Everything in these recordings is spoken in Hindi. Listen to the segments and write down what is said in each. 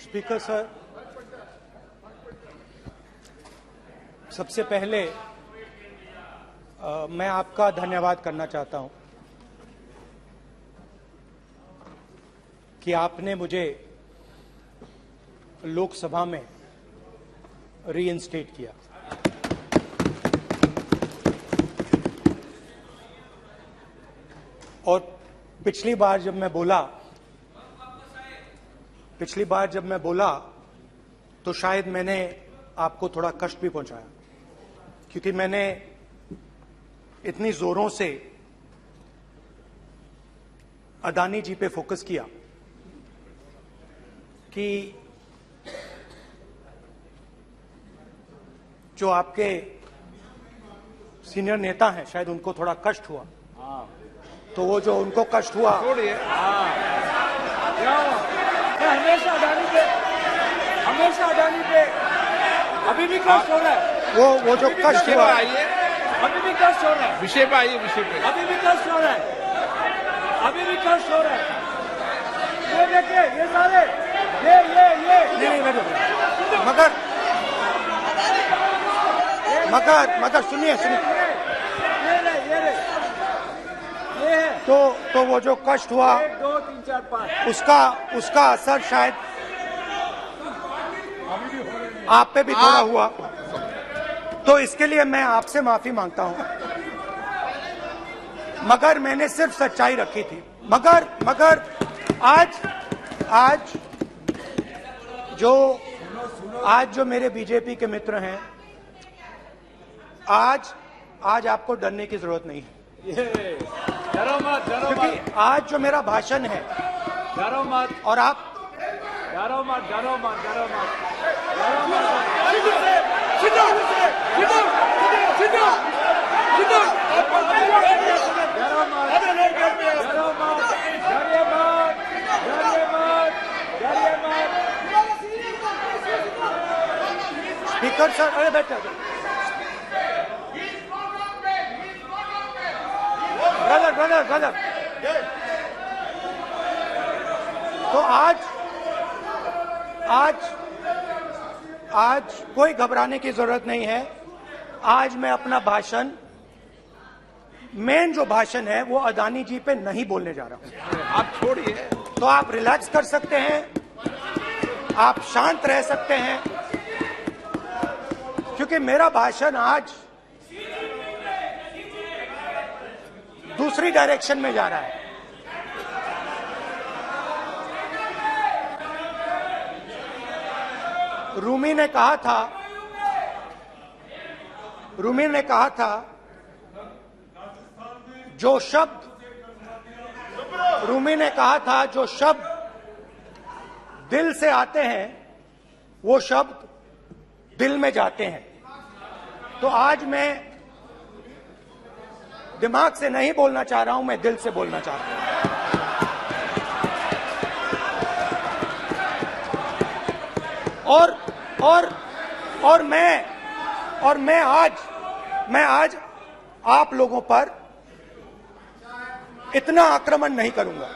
स्पीकर सर, सबसे पहले मैं आपका धन्यवाद करना चाहता हूं कि आपने मुझे लोकसभा में रीइंस्टेट किया। और पिछली बार जब मैं बोला तो शायद मैंने आपको थोड़ा कष्ट भी पहुंचाया, क्योंकि मैंने इतनी जोरों से अदानी जी पे फोकस किया कि जो आपके सीनियर नेता हैं शायद उनको थोड़ा कष्ट हुआ। तो वो जो उनको कष्ट हुआ, हमेशा अडानी पे अभी भी कष्ट हो रहा है। वो जो कष्ट हुआ, अभी भी कष्ट हो रहा है। विषय पे आइए, विषय पे। अभी भी कष्ट हो रहा है। ये देखिए, ये सारे ये नहीं मगर सुनिए ये है। तो वो जो कष्ट हुआ 1 2 3 4 5 उसका असर शायद आप पे भी थोड़ा हुआ। तो इसके लिए मैं आपसे माफी मांगता हूं, मगर मैंने सिर्फ सच्चाई रखी थी। मगर आज जो मेरे बीजेपी के मित्र हैं, आज आपको डरने की जरूरत नहीं है, डरो मत क्योंकि आज जो मेरा भाषण है, डरो मत और आप डरो मत स्पीकर सर, अरे बैठे ब्रदर। तो आज कोई घबराने की जरूरत नहीं है। आज मैं अपना भाषण, मेन जो भाषण है वो अदानी जी पे नहीं बोलने जा रहा हूं। आप छोड़िए, तो आप रिलैक्स कर सकते हैं, आप शांत रह सकते हैं, क्योंकि मेरा भाषण आज दूसरी डायरेक्शन में जा रहा है। रूमी ने कहा था जो शब्द दिल से आते हैं वो शब्द दिल में जाते हैं। तो आज मैं दिमाग से नहीं बोलना चाह रहा हूं, मैं दिल से बोलना चाह रहा हूं। और मैं आज आप लोगों पर इतना आक्रमण नहीं करूंगा।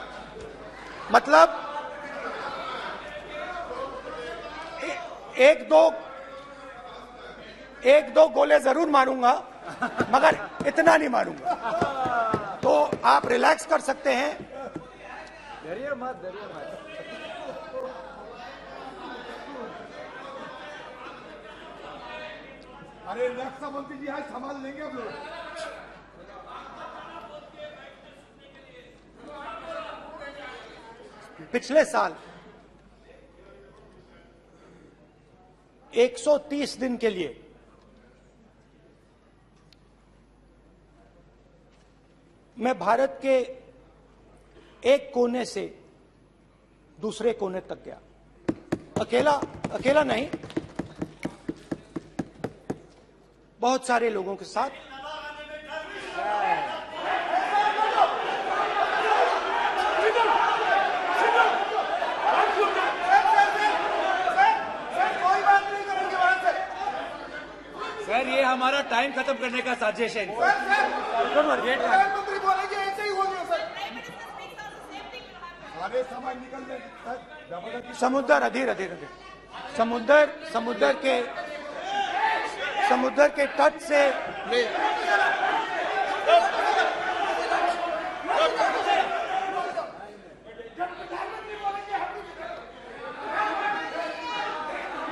मतलब एक दो गोले जरूर मारूंगा, मगर इतना नहीं मारूंगा। तो आप रिलैक्स कर सकते हैं। डरिए मत अरे रक्षा मंत्री जी आज संभाल लेंगे आप लोग। पिछले साल 130 दिन के लिए मैं भारत के एक कोने से दूसरे कोने तक गया, अकेला नहीं, बहुत सारे लोगों के साथ। सर, ये हमारा टाइम खत्म करने का साजिश है। प्रधानमंत्री बोलेंगे ऐसे ही हो गया सर। सारे समाज निकल गए। समुद्र अधीर अधीर अधीर समुद्र के तट से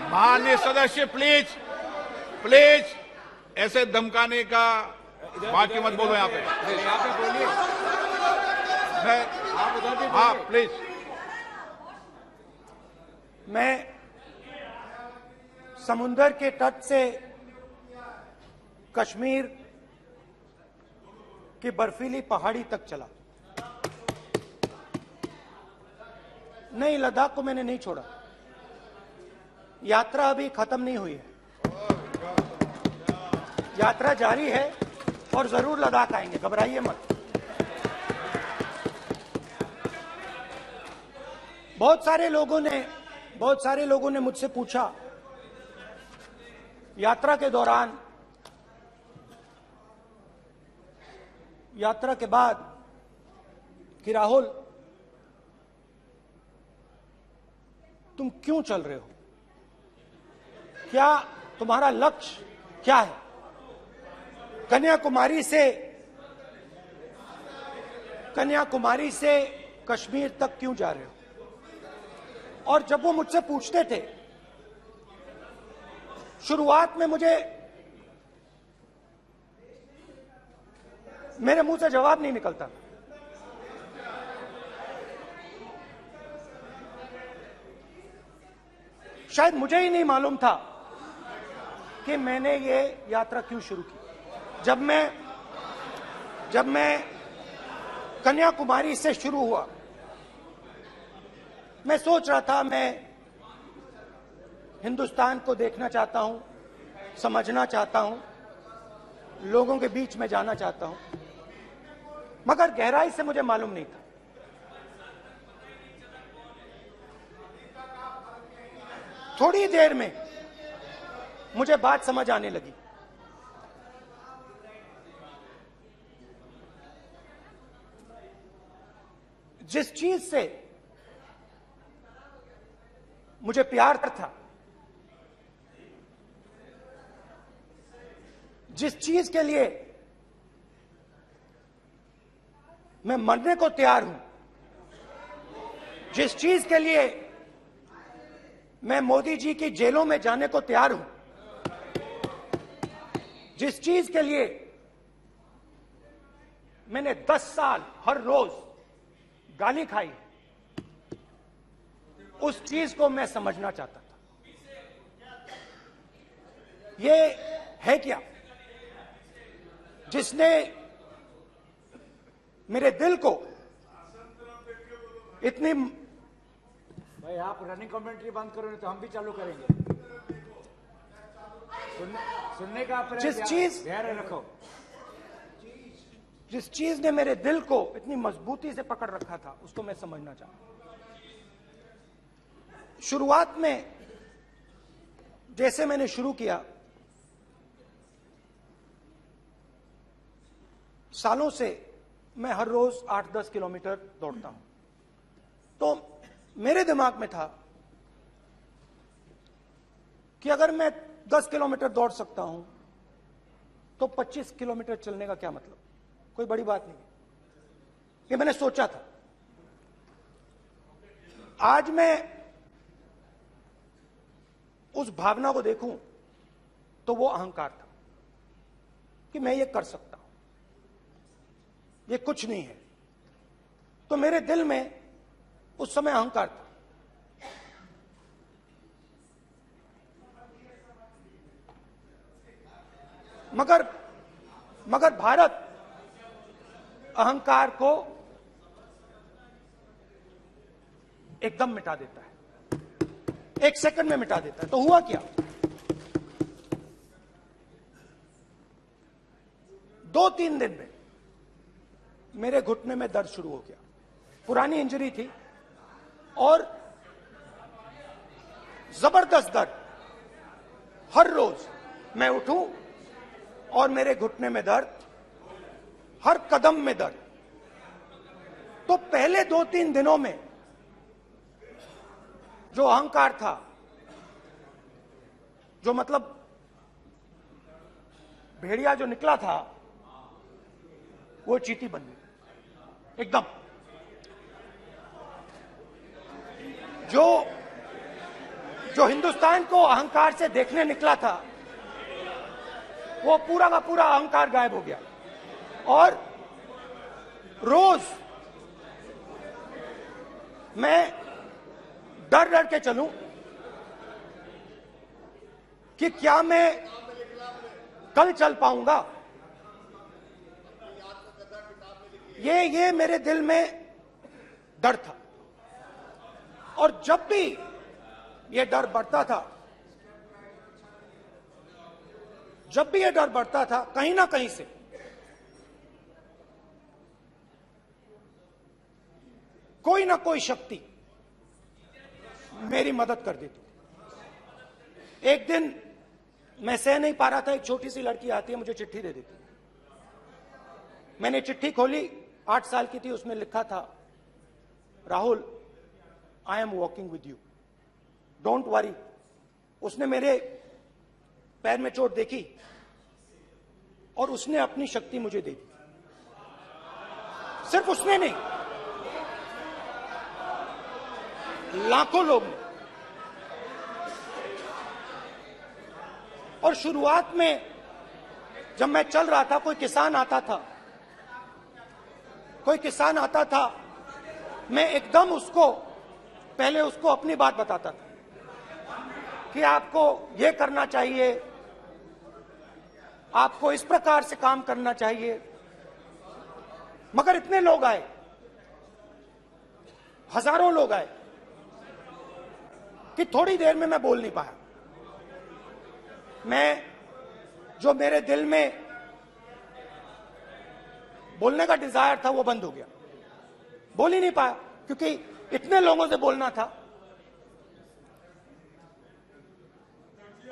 माननीय सदस्य प्लीज प्लीज ऐसे धमकाने का बात की मत बोलो यहाँ पे। बोलिए। हाँ प्लीज। मैं समुद्र के तट से कश्मीर की बर्फीली पहाड़ी तक चला। नहीं, लद्दाख को मैंने नहीं छोड़ा। यात्रा अभी खत्म नहीं हुई है, यात्रा जारी है और जरूर लद्दाख आएंगे, घबराइए मत। बहुत सारे लोगों ने मुझसे पूछा यात्रा के दौरान, यात्रा के बाद कि राहुल तुम क्यों चल रहे हो, क्या तुम्हारा लक्ष्य क्या है, कन्याकुमारी से कश्मीर तक क्यों जा रहे हो। और जब वो मुझसे पूछते थे, शुरुआत में मेरे मुंह से जवाब नहीं निकलता। शायद मुझे ही नहीं मालूम था कि मैंने ये यात्रा क्यों शुरू की। जब मैं कन्याकुमारी से शुरू हुआ, मैं सोच रहा था मैं हिंदुस्तान को देखना चाहता हूं, समझना चाहता हूं, लोगों के बीच में जाना चाहता हूं, मगर गहराई से मुझे मालूम नहीं था। थोड़ी देर में मुझे बात समझ आने लगी। जिस चीज से मुझे प्यार था, जिस चीज के लिए मैं मरने को तैयार हूं, जिस चीज के लिए मैं मोदी जी की जेलों में जाने को तैयार हूं, जिस चीज के लिए मैंने 10 साल हर रोज गाली खाई, उस चीज को मैं समझना चाहता था। ये है क्या जिसने मेरे दिल को इतनी। भाई आप रनिंग कमेंट्री बंद करो, नहीं तो हम भी चालू करेंगे। सुनने का अपना धैर्य रखो। जिस चीज ने मेरे दिल को इतनी मजबूती से पकड़ रखा था, उसको मैं समझना चाहता। शुरुआत में जैसे मैंने शुरू किया, सालों से मैं हर रोज 8-10 किलोमीटर दौड़ता हूं, तो मेरे दिमाग में था कि अगर मैं 10 किलोमीटर दौड़ सकता हूं तो 25 किलोमीटर चलने का क्या मतलब, कोई बड़ी बात नहीं। ये मैंने सोचा था। आज मैं उस भावना को देखूं तो वो अहंकार था कि मैं ये कर सकता हूं, ये कुछ नहीं है। तो मेरे दिल में उस समय अहंकार था। मगर भारत अहंकार को एकदम मिटा देता है, 1 सेकंड में मिटा देता है। तो हुआ क्या, 2-3 दिन में मेरे घुटने में दर्द शुरू हो गया। पुरानी इंजरी थी और जबरदस्त दर्द। हर रोज मैं उठूं और मेरे घुटने में दर्द, हर कदम में दर्द। तो पहले 2-3 दिनों में जो अहंकार था, जो मतलब भेड़िया जो निकला था, वो चींटी बन गई एकदम। जो हिंदुस्तान को अहंकार से देखने निकला था, वो पूरा का पूरा अहंकार गायब हो गया। और रोज मैं डर डर के चलूं कि क्या मैं कल चल पाऊंगा। ये मेरे दिल में डर था। और जब भी ये डर बढ़ता था, कहीं ना कहीं से कोई ना कोई शक्ति मेरी मदद कर देती। एक दिन मैं सह नहीं पा रहा था, एक छोटी सी लड़की आती है, मुझे चिट्ठी दे देती। मैंने चिट्ठी खोली, 8 साल की थी, उसमें लिखा था, Rahul, I am walking with you, don't worry. उसने मेरे पैर में चोट देखी और उसने अपनी शक्ति मुझे दे दी। सिर्फ उसने नहीं, लाखों लोग ने। और शुरुआत में जब मैं चल रहा था, कोई किसान आता था, मैं एकदम पहले उसको अपनी बात बताता था कि आपको ये करना चाहिए, आपको इस प्रकार से काम करना चाहिए। मगर इतने लोग आए, हजारों लोग आए, कि थोड़ी देर में मैं बोल नहीं पाया। जो मेरे दिल में बोलने का डिजायर था, वो बंद हो गया। बोल ही नहीं पाया, क्योंकि इतने लोगों से बोलना था।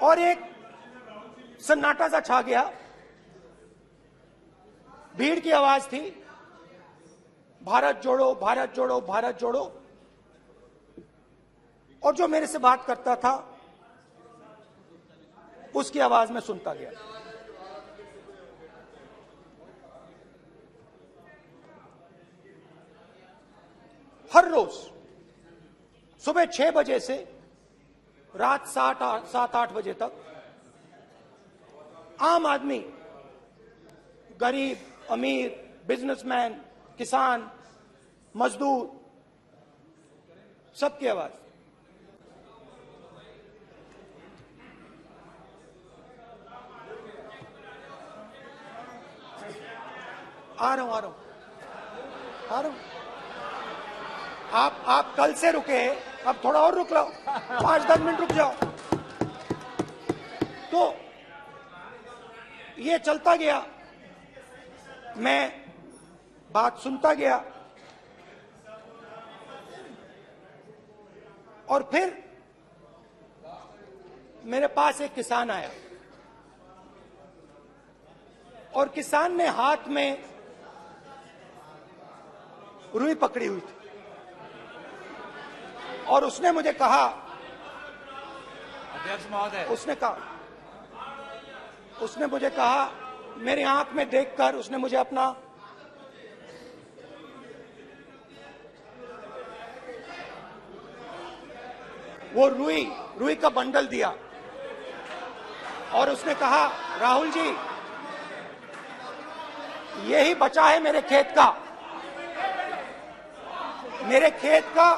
और एक सन्नाटा सा छा गया, भीड़ की आवाज थी, भारत जोड़ो, भारत जोड़ो, भारत जोड़ो। और जो मेरे से बात करता था, उसकी आवाज में सुनता गया। हर रोज सुबह 6 बजे से रात 7-8 बजे तक आम आदमी, गरीब, अमीर, बिजनेसमैन, किसान, मजदूर, सबकी आवाज। आ रहा हूं। आप कल से रुके, अब थोड़ा और रुक लो, 5-10 मिनट रुक जाओ। तो ये चलता गया, मैं बात सुनता गया। और फिर मेरे पास एक किसान आया, और किसान ने हाथ में रुई पकड़ी हुई थी, और उसने मुझे कहा, अध्यक्ष महोदय, उसने मुझे कहा, मेरी आंख में देखकर उसने मुझे अपना वो रुई का बंडल दिया, और उसने कहा, राहुल जी, यही बचा है मेरे खेत का,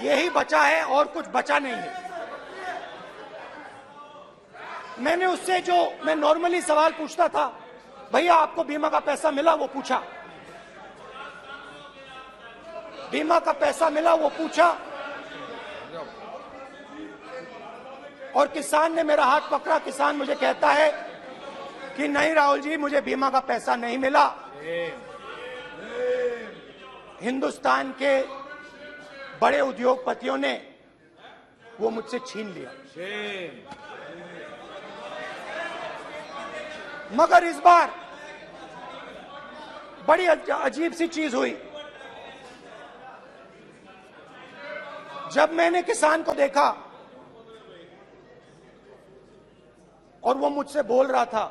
यही बचा है, और कुछ बचा नहीं है। मैंने उससे, जो मैं नॉर्मली सवाल पूछता था, भैया आपको बीमा का पैसा मिला, वो पूछा। बीमा का पैसा मिला, वो पूछा। और किसान ने मेरा हाथ पकड़ा। किसान मुझे कहता है कि नहीं राहुल जी, मुझे बीमा का पैसा नहीं मिला, हिंदुस्तान के बड़े उद्योगपतियों ने वो मुझसे छीन लिया। मगर इस बार बड़ी अजीब सी चीज हुई। जब मैंने किसान को देखा और वो मुझसे बोल रहा था,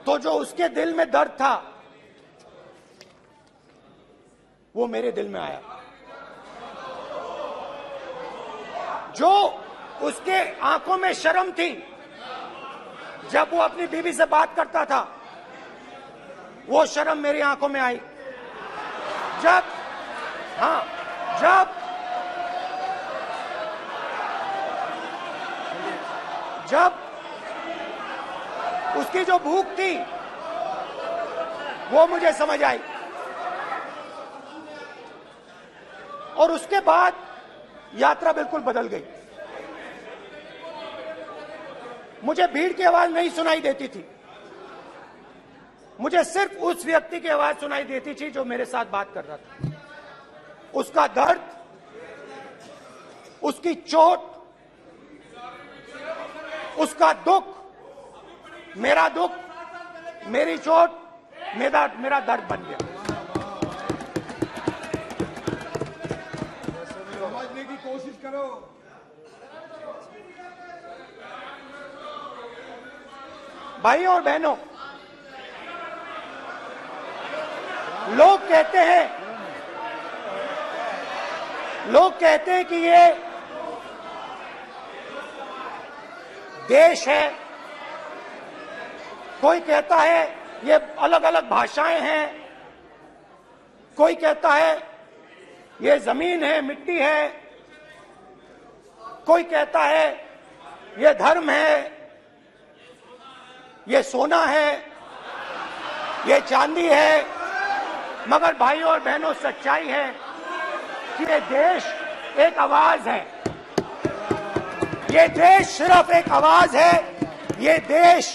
तो जो उसके दिल में दर्द था वो मेरे दिल में आया। जो उसके आंखों में शर्म थी जब वो अपनी बीवी से बात करता था, वो शर्म मेरी आंखों में आई। जब उसकी जो भूख थी वो मुझे समझ आई। और उसके बाद यात्रा बिल्कुल बदल गई। मुझे भीड़ की आवाज नहीं सुनाई देती थी, मुझे सिर्फ उस व्यक्ति की आवाज सुनाई देती थी जो मेरे साथ बात कर रहा था। उसका दर्द, उसकी चोट, उसका दुख, मेरा दुख, मेरी चोट, मेरा दर्द बन गया। समझने की कोशिश करो। भाई और बहनों, लोग कहते हैं कि ये देश है, कोई कहता है ये अलग अलग भाषाएं हैं, कोई कहता है ये जमीन है, मिट्टी है, कोई कहता है ये धर्म है, ये सोना है, ये चांदी है। मगर भाइयों और बहनों, सच्चाई है कि ये देश एक आवाज है। ये देश सिर्फ एक आवाज है। ये देश,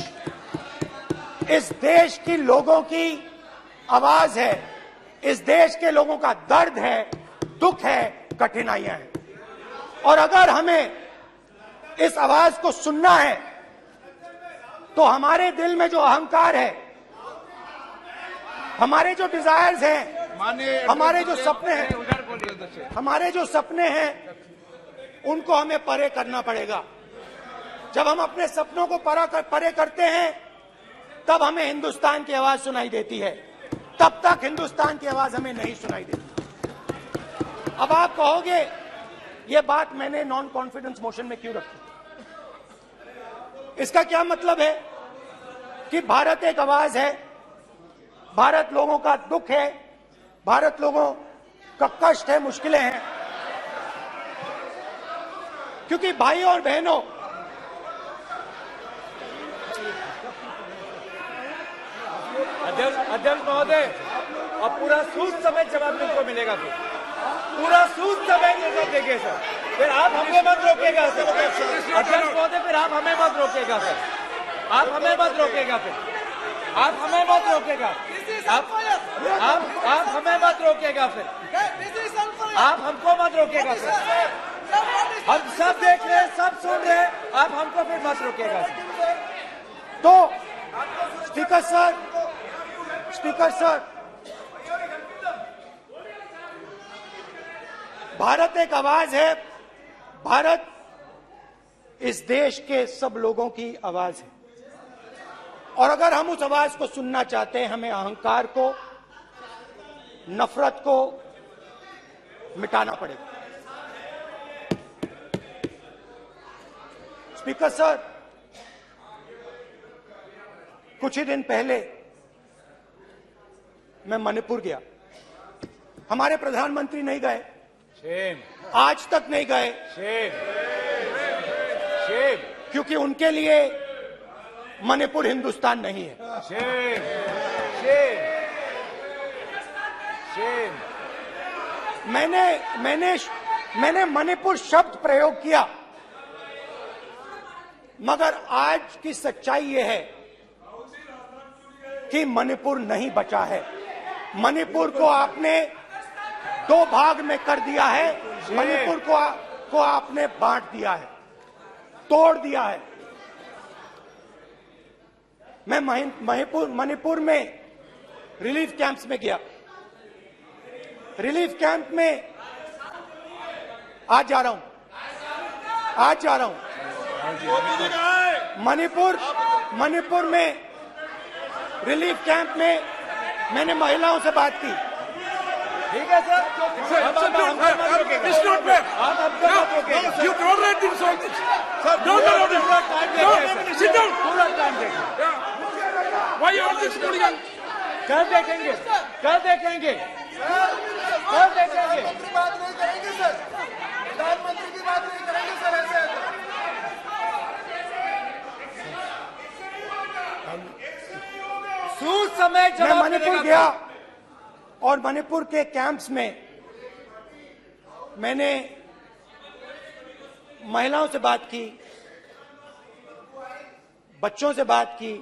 इस देश की लोगों की आवाज है। इस देश के लोगों का दर्द है, दुख है, कठिनाइयां हैं। और अगर हमें इस आवाज को सुनना है तो हमारे दिल में जो अहंकार है, हमारे जो डिजायर्स हैं, हमारे जो सपने हैं, उनको हमें परे करना पड़ेगा। जब हम अपने सपनों को परे करते हैं, तब हमें हिंदुस्तान की आवाज सुनाई देती है। तब तक हिंदुस्तान की आवाज हमें नहीं सुनाई देती। अब आप कहोगे ये बात मैंने नॉन कॉन्फिडेंस मोशन में क्यों रखी? इसका क्या मतलब है कि भारत एक आवाज है, भारत लोगों का दुख है, भारत लोगों का कष्ट है, मुश्किलें हैं। क्योंकि भाई और बहनों, अध्यक्ष महोदय, अब पूरा सूद समय जवाब तुमको मिलेगा। फिर पूरा सूद समय जवाब देंगे सर। फिर आप हमें मत रोकेगा सर। अध्यक्ष महोदय, फिर आप हमें मत रोकेगा सर। आप हमें मत रोकेगा। फिर आप हमें मत रोकेगा। आप हमें मत रोकेगा। फिर आप हमको मत रोकेगा सर। हम सब देख रहे हैं, सब सुन रहे हैं, आप हमको फिर मत रोकेगा सर। तो स्पीकर सर, भारत एक आवाज है। भारत इस देश के सब लोगों की आवाज है। और अगर हम उस आवाज को सुनना चाहते हैं, हमें अहंकार को, नफरत को मिटाना पड़ेगा। स्पीकर सर, कुछ ही दिन पहले मैं मणिपुर गया। हमारे प्रधानमंत्री नहीं गए, आज तक नहीं गए, क्योंकि उनके लिए मणिपुर हिंदुस्तान नहीं है। मैंने मणिपुर शब्द प्रयोग किया, मगर आज की सच्चाई यह है कि मणिपुर नहीं बचा है। मणिपुर को आपने दो भाग में कर दिया है। मणिपुर को आपने बांट दिया है, तोड़ दिया है। मैं मणिपुर में रिलीफ कैंप्स में गया। रिलीफ कैंप में आज जा रहा हूं, मणिपुर में रिलीफ कैंप में मैंने महिलाओं से बात की। ठीक है सर, आप हमको मत रोकिएगा। आप हमको मत रोकिएगा। You don't let him solve this. Sir Don't allow this. पूरा टाइम No, देखिए, sit down. पूरा टाइम देखिए। Why you are this hooligan? कल देखेंगे, कल देखेंगे, कल देखेंगे। बात नहीं करेंगे सर, प्रधानमंत्री की बात नहीं करेंगे सर ऐसे। सूद समय मैं जवाब मणिपुर मिलेगा। गया और मणिपुर के कैंप्स में मैंने महिलाओं से बात की, बच्चों से बात की,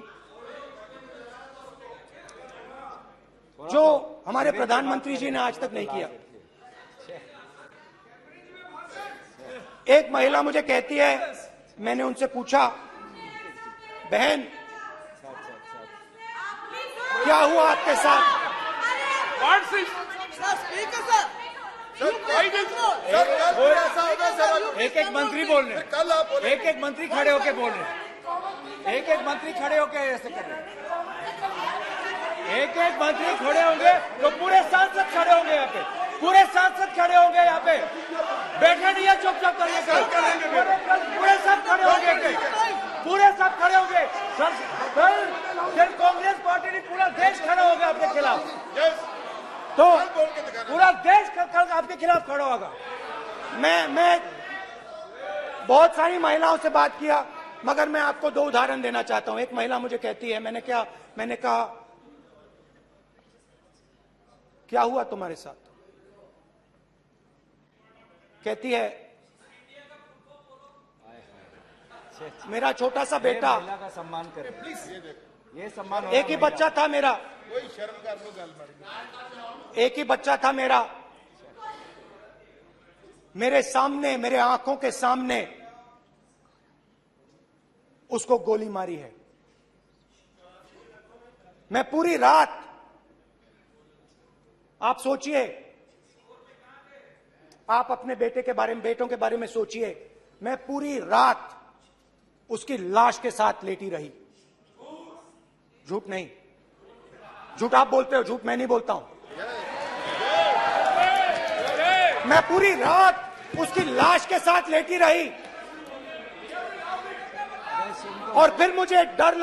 जो हमारे प्रधानमंत्री जी ने आज तक नहीं किया। एक महिला मुझे कहती है, मैंने उनसे पूछा, बहन क्या हुआ आपके साथ? What's this? एक एक मंत्री बोल रहे हैं, कल आप बोले एक एक मंत्री खड़े होके बोल रहे हैं, एक एक मंत्री खड़े होके ऐसे कर रहे हैं, एक एक मंत्री खड़े होंगे तो पूरे सांसद खड़े होंगे यहाँ पे, पूरे सांसद खड़े होंगे यहाँ पे, बैठे नहीं है चुपचाप करिए, पूरे सब खड़े होंगे, पूरे सब खड़े होंगे। कल कांग्रेस पार्टी ने पूरा देश खड़ा होगा आपके खिलाफ, तो पूरा देश कल आपके खिलाफ खड़ा होगा। मैं बहुत सारी महिलाओं से बात किया, मगर मैं आपको दो उदाहरण देना चाहता हूं। एक महिला मुझे कहती है, मैंने कहा क्या हुआ तुम्हारे साथ? कहती है, मेरा छोटा सा बेटा, महिला का सम्मान करें प्लीज, ये सम्मान। एक ही बच्चा था मेरा, कोई शर्म कर लो गल मारी। एक ही बच्चा था मेरा, मेरे सामने, मेरे आंखों के सामने उसको गोली मारी है। मैं पूरी रात, आप सोचिए, आप अपने बेटों के बारे में सोचिए, मैं पूरी रात उसकी लाश के साथ लेटी रही। झूठ नहीं, झूठ आप बोलते हो, झूठ मैं नहीं बोलता हूं। मैं पूरी रात उसकी लाश के साथ लेटी रही और फिर मुझे डर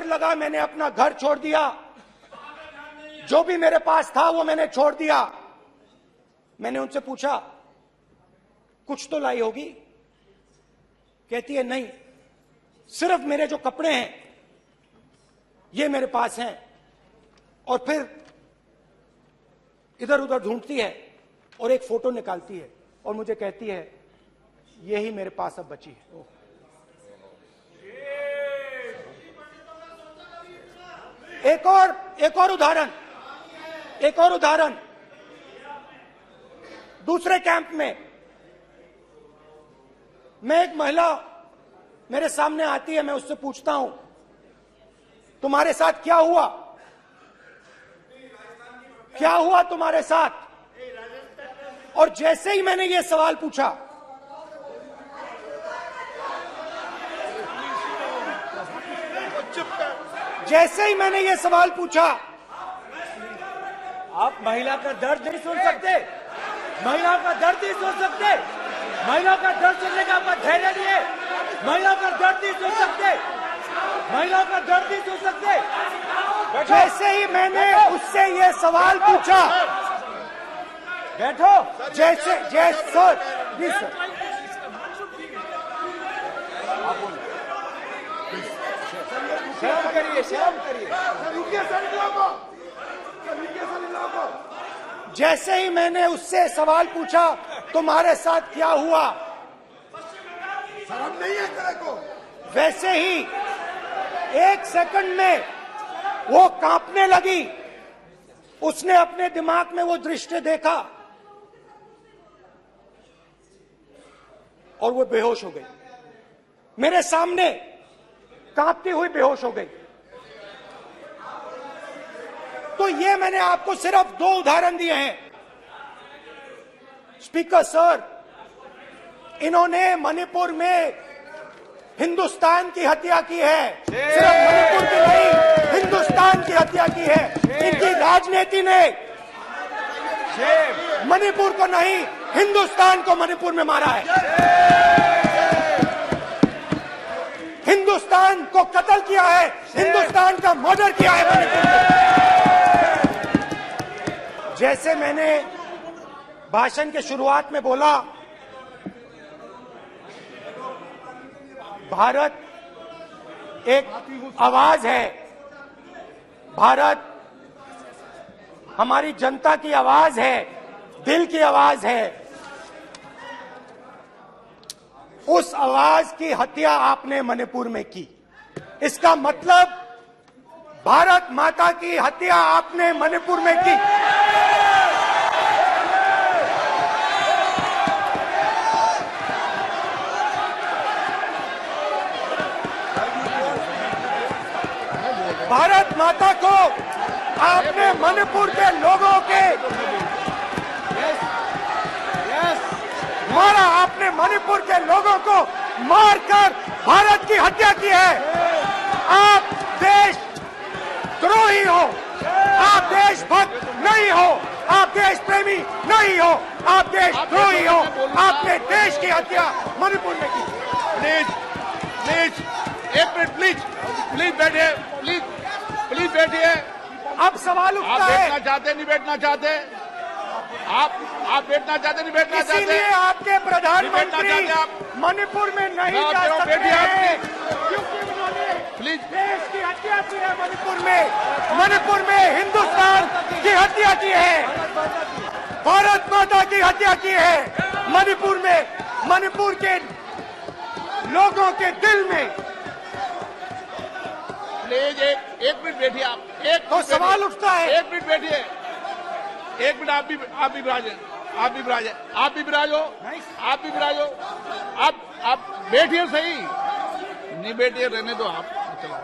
लगा, मैंने अपना घर छोड़ दिया, जो भी मेरे पास था वो मैंने छोड़ दिया। मैंने उनसे पूछा, कुछ तो लाई होगी? कहती है, नहीं, सिर्फ मेरे जो कपड़े हैं ये मेरे पास हैं। और फिर इधर उधर ढूंढती है और एक फोटो निकालती है और मुझे कहती है, यही मेरे पास अब बची है। एक और उदाहरण, दूसरे कैंप में मैं, एक महिला मेरे सामने आती है, मैं उससे पूछता हूं, तुम्हारे साथ क्या हुआ? क्या हुआ तुम्हारे साथ? और जैसे ही मैंने ये सवाल पूछा, आप महिला का दर्द नहीं सुन सकते, महिला का दर्द नहीं सुन सकते, महिला का दर्द सुनने का आपका धैर्य नहीं है, महिला का दर्द नहीं सुन सकते, महिला का दर्द नहीं सुन सकते। जैसे ही मैंने उससे ये सवाल पूछा, बैठो, जैसे सर, प्लीज सर, शर्म करिए, जैसे ही मैंने उससे सवाल पूछा, तुम्हारे साथ क्या हुआ, शर्म नहीं है तेरे को? वैसे ही 1 सेकंड में वो कांपने लगी। उसने अपने दिमाग में वो दृश्य देखा और वो बेहोश हो गई। मेरे सामने कांपती हुई बेहोश हो गई। तो ये मैंने आपको सिर्फ 2 उदाहरण दिए हैं। स्पीकर सर, इन्होंने मणिपुर में हिंदुस्तान की हत्या की है, सिर्फ मणिपुर की नहीं, हिंदुस्तान की हत्या की है। इनकी राजनीति ने मणिपुर को नहीं, हिंदुस्तान को मणिपुर में मारा है। हिंदुस्तान को कत्ल किया है, हिंदुस्तान का मर्डर किया है मणिपुर में। जैसे मैंने भाषण के शुरुआत में बोला, भारत एक आवाज है, भारत हमारी जनता की आवाज है, दिल की आवाज है। उस आवाज की हत्या आपने मणिपुर में की। इसका मतलब भारत माता की हत्या आपने मणिपुर में की। भारत माता को आपने मणिपुर के लोगों के मारा, आपने मणिपुर के लोगों को मारकर भारत की हत्या की है। आप देश द्रोही हो, आप देशभक्त नहीं हो, आप देश प्रेमी नहीं हो, आप देशद्रोही हो। आपने देश की हत्या मणिपुर में की। प्लीज प्लीज एक मिनट, प्लीज प्लीज बैठिए, प्लीज प्लीज बैठिए। अब सवाल आप उठता है, बैठना चाहते नहीं बैठना चाहते? आप बैठना चाहते नहीं बैठना चाहते? इसीलिए आपके प्रधानमंत्री चाहते आप? मणिपुर में नहीं मैं जा आप सकते बैठिए हैं, क्योंकि उन्होंने प्लीज देश की हत्या की है। मणिपुर में हिंदुस्तान की हत्या की है, भारत माता की हत्या की है। मणिपुर के लोगों के दिल में। प्लीज एक मिनट बैठिए आप। एक तो मिनट सवाल बैठिए। उठता है, एक मिनट बैठिए, एक मिनट। आप भी विराजे, आप भी विराजे, आप भी विराजो, आप भी विराजो। आप बैठिए सही, नहीं बैठिए रहने दो आप। चलो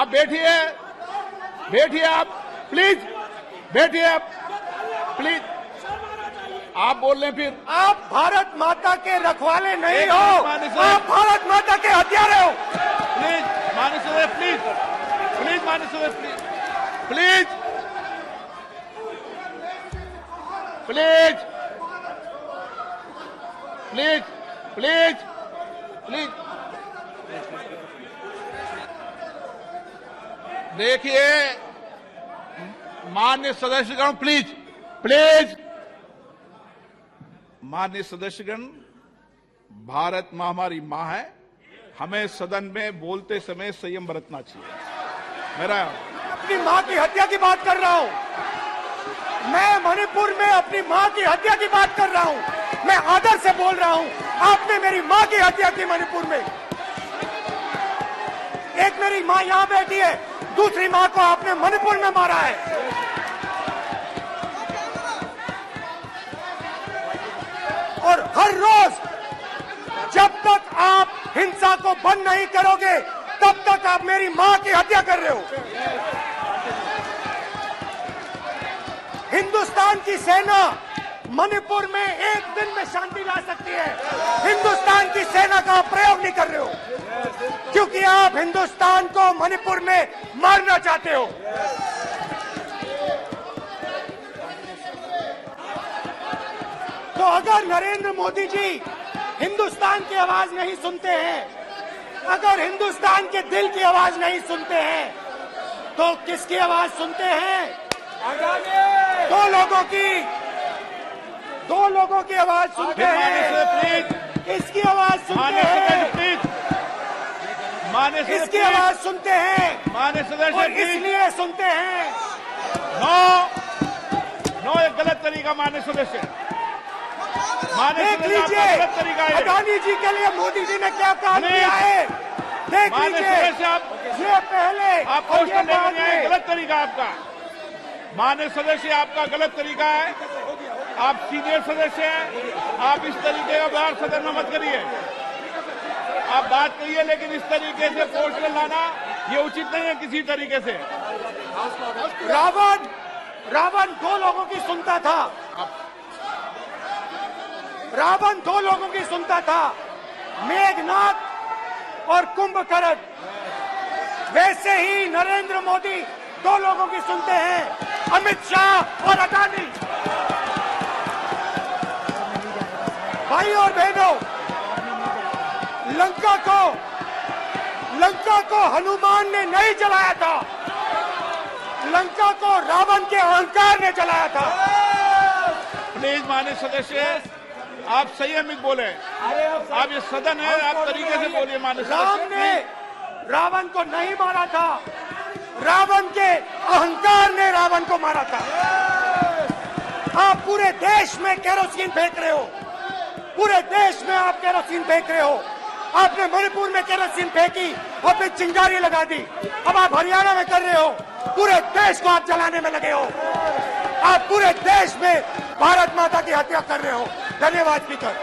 आप बैठिए, बैठिए आप प्लीज, बैठिए आप प्लीज। आप बोल रहे हैं फिर आप भारत माता के रखवाले नहीं एक हो, मिनट माननीय सर। आप भारत माता के हत्यारे हो। प्लीज माननीय सदस्य, प्लीज प्लीज माननीय सदस्य, please please please please please. देखिए माननीय सदस्यगण, प्लीज प्लीज। माननीय सदस्यगण, भारत मां हमारी मां है, हमें सदन में बोलते समय संयम बरतना चाहिए। मेरा अपनी मां की हत्या की बात कर रहा हूं, मैं मणिपुर में अपनी मां की हत्या की बात कर रहा हूं, मैं आदर से बोल रहा हूं। आपने मेरी मां की हत्या की मणिपुर में। एक मेरी मां यहां बैठी है, दूसरी मां को आपने मणिपुर में मारा है। और हर रोज जब तक आप हिंसा को बंद नहीं करोगे, तब तक आप मेरी मां की हत्या कर रहे हो। हिंदुस्तान की सेना मणिपुर में एक दिन में शांति ला सकती है, हिंदुस्तान की सेना का आप प्रयोग नहीं कर रहे हो, क्योंकि आप हिंदुस्तान को मणिपुर में मारना चाहते हो। तो अगर नरेंद्र मोदी जी हिंदुस्तान की आवाज नहीं सुनते हैं, अगर हिंदुस्तान के दिल की आवाज नहीं सुनते हैं, तो किसकी आवाज सुनते हैं? दो लोगों की आवाज सुनते हैं। प्लीज इसकी आवाज सुनते हैं, प्लीज माननीय सदस्य, इसकी आवाज सुनते हैं, माननीय सदस्य और प्लीज। इसलिए सुनते हैं। नो एक गलत तरीका माननीय सदस्य, माननीय देख सदस्य, आपका लीजिए गलत तरीका है। अडानी जी के लिए मोदी जी ने क्या काम किया है, देख माननीय लीजिए। सदस्य, आप ये पहले आप और क्वेश्चन ये बाद लेकर आए, में। गलत तरीका आपका। माननीय सदस्य, आपका गलत तरीका है, आप सीनियर सदस्य हैं, आप इस तरीके का व्यवहार सदन में मत करिए। आप बात करिए, लेकिन इस तरीके से पोस्टर लाना ये उचित नहीं है किसी तरीके से। रावण दो लोगों की सुनता था। रावण दो लोगों की सुनता था, मेघनाथ और कुंभकर्ण। वैसे ही नरेंद्र मोदी दो लोगों की सुनते हैं, अमित शाह और अडानी। भाई और बहनों, लंका को हनुमान ने नहीं जलाया था, लंका को रावण के अहंकार ने जलाया था। प्लीज माननीय सदस्य, आप संयमित बोले। आप ये सदन है, आप तरीके से बोलिए। माननीय राम सदस्य, ने रावण को नहीं मारा था, रावण के अहंकार ने रावण को मारा था। आप पूरे देश में केरोसिन फेंक रहे हो, पूरे देश में आप केरोसिन फेंक रहे हो। आपने मणिपुर में केरोसिन फेंकी, आपने चिंगारी लगा दी। अब आप हरियाणा में कर रहे हो, पूरे देश को आप जलाने में लगे हो। आप पूरे देश में भारत माता की हत्या कर रहे हो। धन्यवाद स्पीकर।